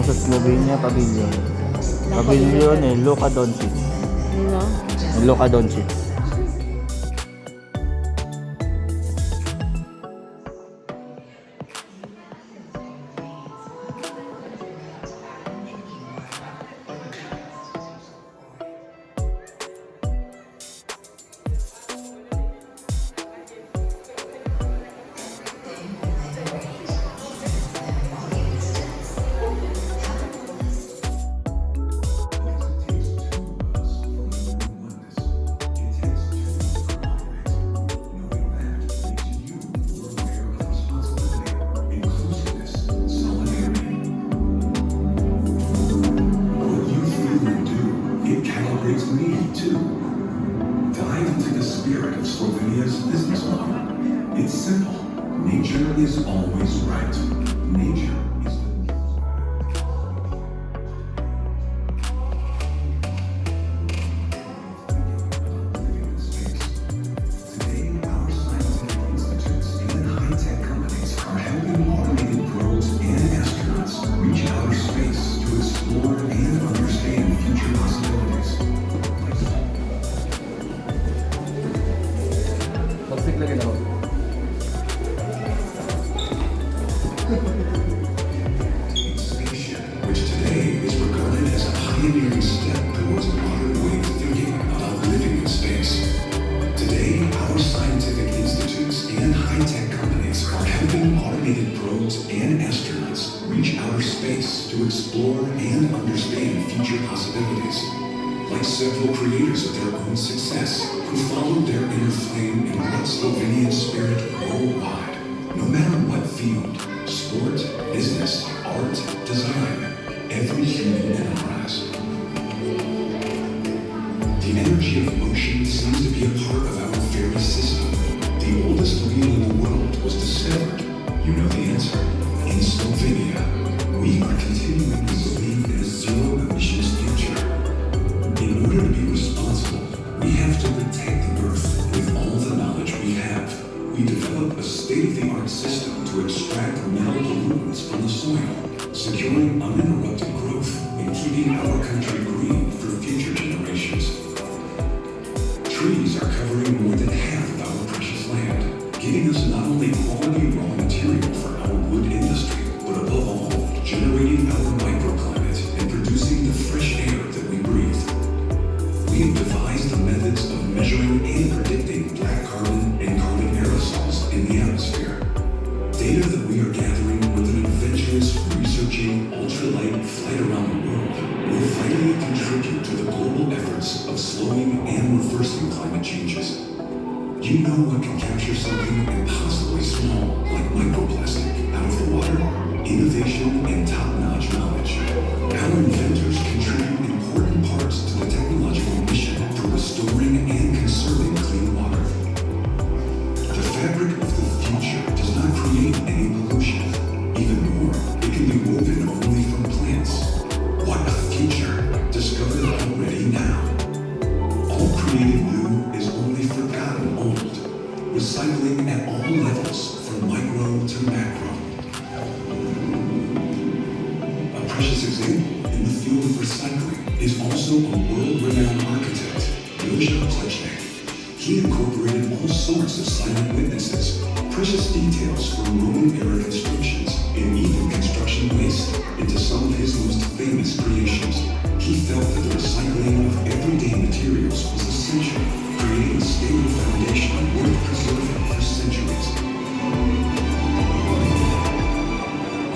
Nasa Slovenia, Pavilion. Pavilion eh, Luka Doncic. No? Luka Doncic. Me too. Dive into the spirit of Slovenia's business model. It's simple. Nature is always right. Nature is Today, our scientific institutes and high-tech companies are helping automated probes and astronauts reach outer space to explore and understand future possibilities. Pag-stick lagi na ako. Spaceship, which today is regarded as a pioneering step towards a modern way of thinking about living in space. Today, our scientific institutes and high-tech companies are helping automated probes and astronauts reach outer space to explore and understand future possibilities. Like several creators of their own success, who followed their inner flame and brought Slovenian spirit worldwide. No matter what field, sport, business, art, design, every human enterprise. The energy of motion seems to be a part of our very system. The oldest wheel in the world was discovered. You know the answer. In Slovenia, we are continuing to believe in a zero-emissions future. In order to be responsible, we have to protect the earth with all the knowledge we have. We develop a state-of-the-art system to extract metal pollutants from the soil, securing uninterrupted growth and keeping our country green for future generations. Trees are covering more than half of our precious land, giving us not only quality raw material for our wood industry, but above all, generating our microclimate and producing the fresh air that we breathe. We have devised the methods of measuring and predicting black carbon and carbon aerosols in the atmosphere. Data that we are gathering with an adventurous researching ultralight flight around the world will vitally contribute to the global efforts of slowing and reversing climate changes. You know what can capture something impossibly small like microplastic out of the water? Innovation and top-notch knowledge. Our inventors contribute important parts to the technological mission for restoring and conserving clean water. The fabric of the future does not create any pollution. Even more, it can be woven only from plants. What a future, discovered already now. All created new is only forgotten old. Recycling at all levels, from micro to macro. A precious example in the field of recycling is also a world-renowned architect, He incorporated all sorts of silent witnesses, precious details from Roman-era constructions, and even construction waste into some of his most famous creations. He felt that the recycling of everyday materials was essential, creating a stable foundation worth preserving for centuries.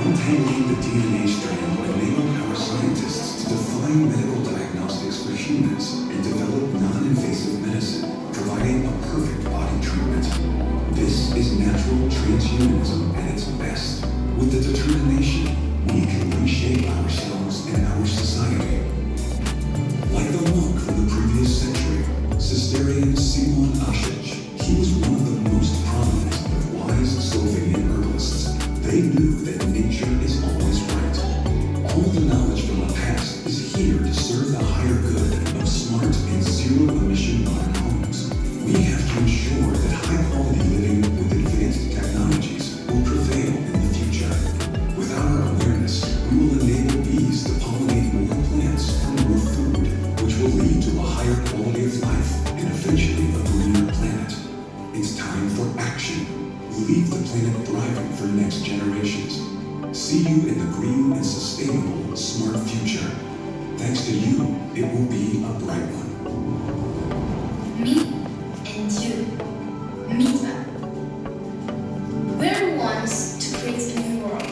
Untangling the DNA strand enabled our scientists to define medical diagnostics for humans and develop non-invasive medicine, providing a perfect body treatment. This is natural transhumanism at its best. With the determination, we can reshape ourselves and our society. Like the monk from the previous century, Cistercian Simon Asic, he was one of the most prominent of wise Slovenian herbalists. They knew that nature is always right. All the knowledge from the past is here to serve the higher good of smart and zero-emission modern homes. We have to ensure that high-quality living with advanced technologies will prevail in the future. Without our awareness, we will enable beings action. We leave the planet thriving for next generations. See you in the green and sustainable smart future. Thanks to you, it will be a bright one. Me and you, Mitva. We're the ones to create a new world.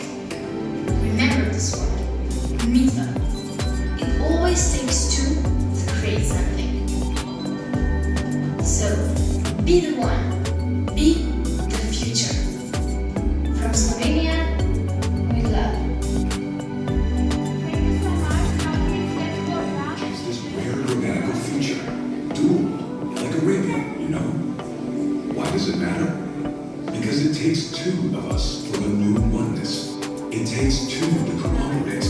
Remember this word, Mitva. It always takes two to create something. So, be the one, be the future. From Slovenia, we love you. Thank you so much. Now please let's go back. Choose this rare organical feature. Dual, like Arabian, you know? Why does it matter? Because it takes two of us for the new oneness. It takes two to corroborate.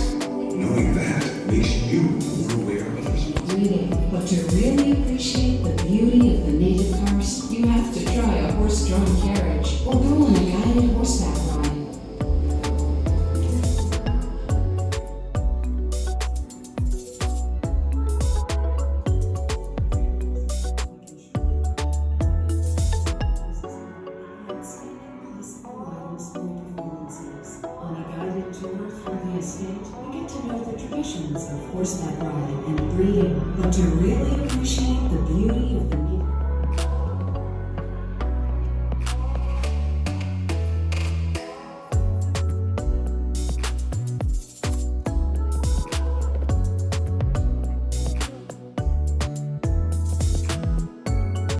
Knowing that makes you more aware of responsibility. Reading, but to really appreciate the beauty of the native karst, you have to try a horse-drawn carriage or go on a guided horseback ride. On a guided tour through the estate, we get to know the traditions of horseback riding and breeding, but to really appreciate the beauty of the